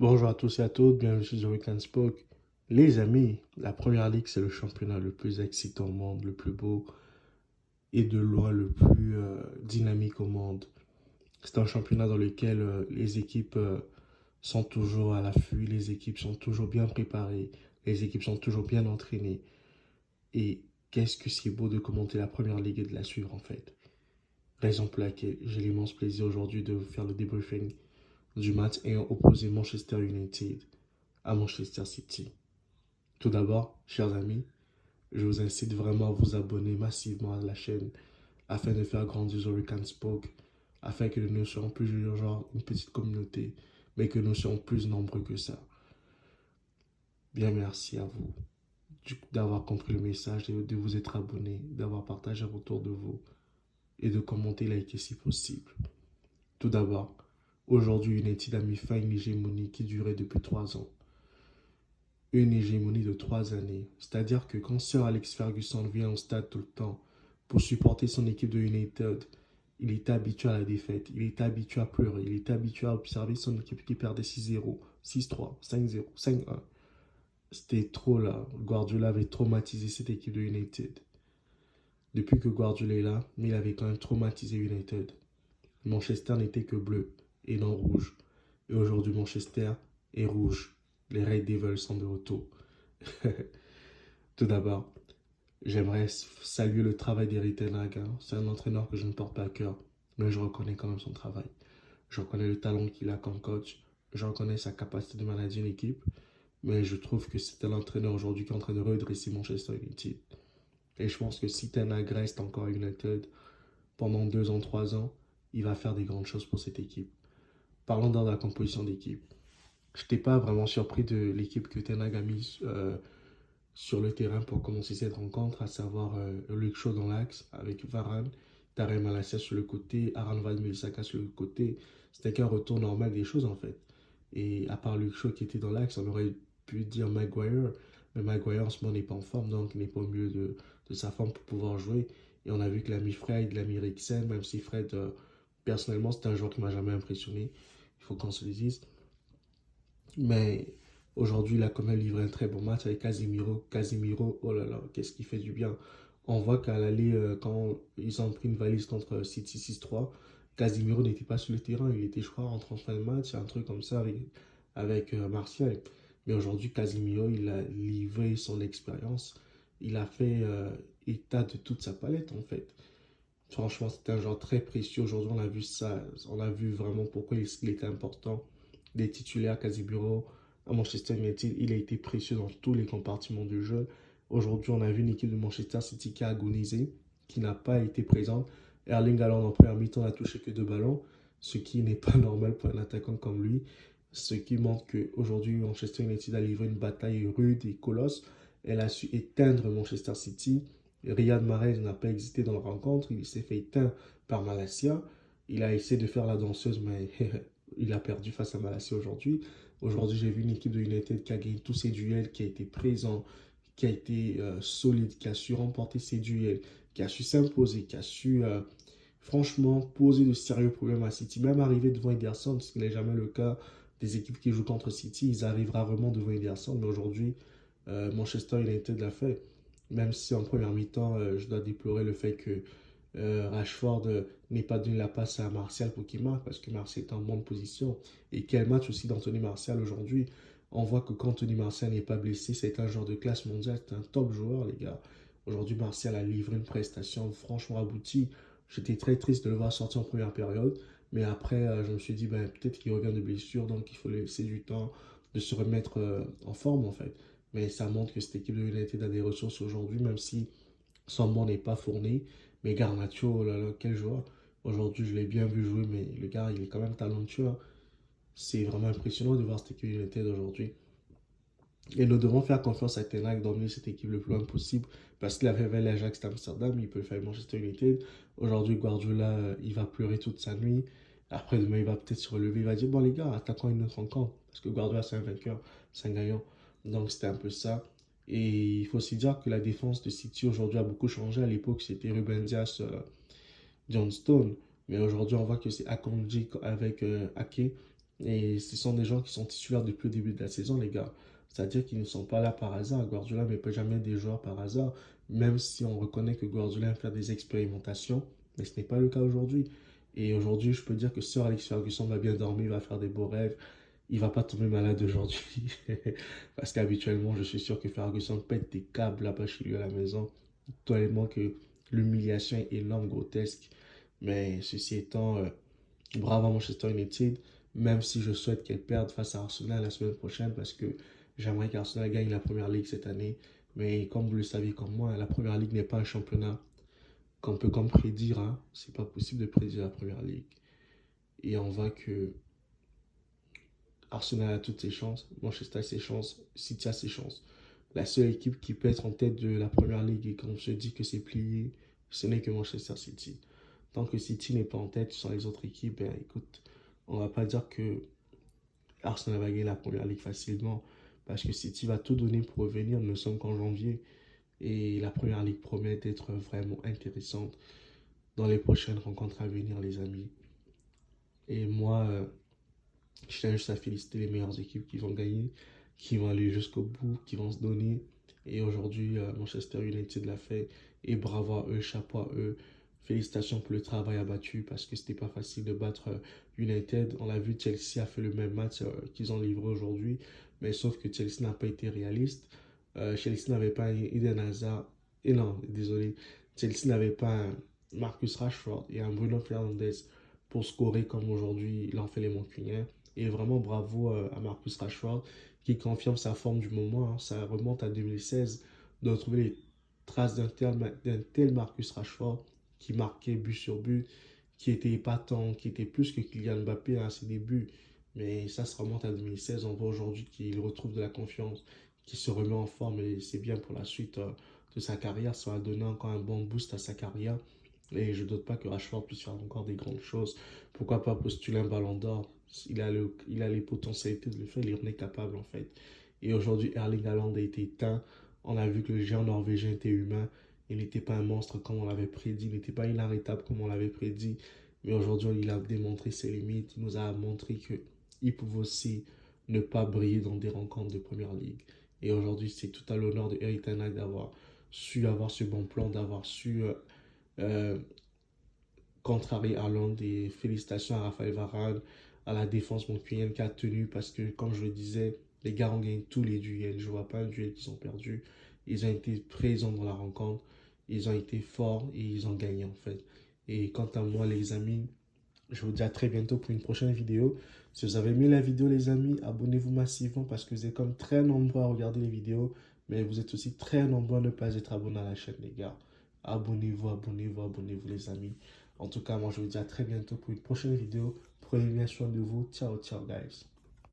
Bonjour à tous et à toutes, bienvenue sur The Weekend Spoke. Les amis, la Première Ligue, c'est le championnat le plus excitant au monde, le plus beau et de loin le plus dynamique au monde. C'est un championnat dans lequel les équipes sont toujours à l'affût, les équipes sont toujours bien préparées, les équipes sont toujours bien entraînées. Et qu'est-ce que c'est beau de commenter la Première Ligue et de la suivre en fait. Raison pour laquelle j'ai l'immense plaisir aujourd'hui de vous faire le débriefing du match ayant opposé Manchester United à Manchester City. Tout d'abord, chers amis, je vous incite vraiment à vous abonner massivement à la chaîne afin de faire grandir The Weekend Spoke, afin que nous ne soyons plus genre une petite communauté, mais que nous soyons plus nombreux que ça. Bien merci à vous d'avoir compris le message, de vous être abonné, d'avoir partagé autour de vous et de commenter, liker si possible. Tout d'abord, aujourd'hui United a mis fin à une hégémonie qui durait depuis 3 ans. Une hégémonie de 3 années. C'est-à-dire que quand Sir Alex Ferguson vient au stade tout le temps pour supporter son équipe de United, il était habitué à la défaite, il était habitué à pleurer, il était habitué à observer son équipe qui perdait 6-0, 6-3, 5-0, 5-1. C'était trop là. Guardiola avait traumatisé cette équipe de United. Depuis que Guardiola est là, mais il avait quand même traumatisé United. Manchester n'était que bleu et non rouge. Et aujourd'hui, Manchester est rouge. Les Red Devils sont de retour. Tout d'abord, j'aimerais saluer le travail d'Erik ten Hag. C'est un entraîneur que je ne porte pas à cœur, mais je reconnais quand même son travail. Je reconnais le talent qu'il a comme coach. Je reconnais sa capacité de manager une équipe. Mais je trouve que c'est un entraîneur aujourd'hui qui est en train de redresser Manchester United. Et je pense que si Ten Hag reste encore à United pendant 2 ans, 3 ans, il va faire des grandes choses pour cette équipe. Parlons dans la composition d'équipe. Je n'étais pas vraiment surpris de l'équipe que Ten Hag a mise sur le terrain pour commencer cette rencontre, à savoir Luke Shaw dans l'axe avec Varane, Tarek Malacia sur le côté, Aaron Van Bissaka sur le côté. C'était qu'un retour normal des choses en fait. Et à part Luke Shaw qui était dans l'axe, on aurait pu dire Maguire, mais Maguire en ce moment n'est pas en forme, donc il n'est pas au mieux de sa forme pour pouvoir jouer. Et on a vu que l'ami Fred, l'ami Eriksen, même si Fred, personnellement, c'est un joueur qui m'a jamais impressionné, il faut qu'on se le dise. Mais aujourd'hui, il a quand même livré un très bon match avec Casemiro. Casemiro, oh là là, qu'est-ce qui fait du bien. On voit qu'à l'aller, quand ils ont pris une valise contre City 6-3, Casemiro n'était pas sur le terrain. Il était, je crois, en fin de match, un truc comme ça avec Martial. Mais aujourd'hui, Casemiro, il a livré son expérience. Il a fait état de toute sa palette, en fait. Franchement, c'était un joueur très précieux. Aujourd'hui, on a vu ça. On a vu vraiment pourquoi il était important des titulaires. Casemiro à Manchester United, il a été précieux dans tous les compartiments du jeu. Aujourd'hui, on a vu une équipe de Manchester City qui a agonisé, qui n'a pas été présente. Erling Haaland en première mi-temps n'a touché que 2 ballons, ce qui n'est pas normal pour un attaquant comme lui. Ce qui montre qu'aujourd'hui, Manchester United a livré une bataille rude et colosse. Elle a su éteindre Manchester City. Riyad Mahrez n'a pas existé dans la rencontre. Il s'est fait éteindre par Malacia. Il a essayé de faire la danseuse, mais il a perdu face à Malacia aujourd'hui. Aujourd'hui, j'ai vu une équipe de United qui a gagné tous ses duels, qui a été présent, qui a été solide, qui a su remporter ses duels, qui a su s'imposer, qui a su franchement poser de sérieux problèmes à City. Même arriver devant Ederson, ce qui n'est jamais le cas des équipes qui jouent contre City, ils arrivent rarement devant Ederson. Mais aujourd'hui, Manchester United l'a fait. Même si en première mi-temps, je dois déplorer le fait que Rashford n'ait pas donné la passe à Martial pour qu'il marque, parce que Martial est en bonne position. Et quel match aussi d'Anthony Martial aujourd'hui. On voit que quand Anthony Martial n'est pas blessé, c'est un joueur de classe mondiale, c'est un top joueur, les gars. Aujourd'hui, Martial a livré une prestation franchement aboutie. J'étais très triste de le voir sortir en première période, mais après, je me suis dit, ben, peut-être qu'il revient de blessure, donc il faut laisser du temps de se remettre en forme, en fait. Mais ça montre que cette équipe de United a des ressources aujourd'hui, même si son banc n'est pas fourni. Mais Garnacho, oh là là, quel joueur. Aujourd'hui, je l'ai bien vu jouer, mais le gars, il est quand même talentueux. C'est vraiment impressionnant de voir cette équipe United aujourd'hui. Et nous devons faire confiance à Ten Hag d'emmener cette équipe le plus loin possible parce qu'il avait fait l'Ajax d'Amsterdam, il peut le faire Manchester United. Aujourd'hui, Guardiola, il va pleurer toute sa nuit. Après, demain, il va peut-être se relever. Il va dire, bon les gars, attaquons une autre rencontre. Parce que Guardiola, c'est un vainqueur, c'est un gagnant. Donc, c'était un peu ça. Et il faut aussi dire que la défense de City aujourd'hui a beaucoup changé. À l'époque, c'était Ruben Dias, John Stone. Mais aujourd'hui, on voit que c'est Akanji avec Ake Et ce sont des gens qui sont titulaires depuis le début de la saison, les gars. C'est-à-dire qu'ils ne sont pas là par hasard. Guardiola ne met pas jamais des joueurs par hasard, même si on reconnaît que Guardiola aime faire des expérimentations, mais ce n'est pas le cas aujourd'hui. Et aujourd'hui, je peux dire que Sir Alex Ferguson va bien dormir, va faire des beaux rêves. Il va pas tomber malade aujourd'hui. Parce qu'habituellement, je suis sûr que Ferguson pète des câbles là-bas chez lui à la maison. Tellement que l'humiliation est énorme, grotesque. Mais ceci étant, bravo à Manchester United, même si je souhaite qu'elle perde face à Arsenal la semaine prochaine parce que j'aimerais qu'Arsenal gagne la Première Ligue cette année. Mais comme vous le savez comme moi, la Première Ligue n'est pas un championnat qu'on peut comme prédire. Hein. C'est pas possible de prédire la Première Ligue. Et on voit que Arsenal a toutes ses chances, Manchester a ses chances, City a ses chances. La seule équipe qui peut être en tête de la Première Ligue et qu'on se dit que c'est plié, ce n'est que Manchester City. Tant que City n'est pas en tête sur les autres équipes, ben, écoute, on va pas dire que Arsenal va gagner la Première Ligue facilement parce que City va tout donner pour revenir. Nous ne sommes qu'en janvier et la Première Ligue promet d'être vraiment intéressante dans les prochaines rencontres à venir, les amis. Et moi, je tiens juste à féliciter les meilleures équipes qui vont gagner, qui vont aller jusqu'au bout, qui vont se donner. Et aujourd'hui, Manchester United l'a fait. Et bravo à eux, chapeau à eux. Félicitations pour le travail abattu parce que c'était pas facile de battre United. On l'a vu, Chelsea a fait le même match qu'ils ont livré aujourd'hui. Mais sauf que Chelsea n'a pas été réaliste. Chelsea n'avait pas un Eden Hazard. Et non, désolé. Chelsea n'avait pas un Marcus Rashford et un Bruno Fernandes pour scorer comme aujourd'hui il en fait les Mancuniens. Et vraiment bravo à Marcus Rashford qui confirme sa forme du moment. Hein. Ça remonte à 2016 de retrouver les traces d'un tel Marcus Rashford qui marquait but sur but, qui était épatant, qui était plus que Kylian Mbappé à ses débuts. Mais ça se remonte à 2016. On voit aujourd'hui qu'il retrouve de la confiance, qu'il se remet en forme et c'est bien pour la suite de sa carrière. Ça va donner encore un bon boost à sa carrière. Et je ne doute pas que Rashford puisse faire encore des grandes choses. Pourquoi pas postuler un ballon d'or? Il a les potentialités de le faire, il en est capable en fait. Et aujourd'hui, Erling Haaland a été éteint. On a vu que le géant norvégien était humain. Il n'était pas un monstre comme on l'avait prédit. Il n'était pas inarrêtable comme on l'avait prédit. Mais aujourd'hui, il a démontré ses limites. Il nous a montré qu'il pouvait aussi ne pas briller dans des rencontres de Première Ligue. Et aujourd'hui, c'est tout à l'honneur de Erik ten Hag d'avoir su avoir ce bon plan, d'avoir su euh, contrarier Haaland. Et félicitations à Raphaël Varane, à la défense montpelliéraine qui a tenu parce que, comme je le disais, les gars ont gagné tous les duels. Je ne vois pas un duel qu'ils ont perdu. Ils ont été présents dans la rencontre. Ils ont été forts et ils ont gagné en fait. Et quant à moi, les amis, je vous dis à très bientôt pour une prochaine vidéo. Si vous avez aimé la vidéo, les amis, abonnez-vous massivement parce que vous êtes comme très nombreux à regarder les vidéos. Mais vous êtes aussi très nombreux à ne pas être abonnés à la chaîne, les gars. Abonnez-vous, abonnez-vous, abonnez-vous, les amis. En tout cas, moi, je vous dis à très bientôt pour une prochaine vidéo. Prenez bien soin de vous. Ciao, ciao, guys.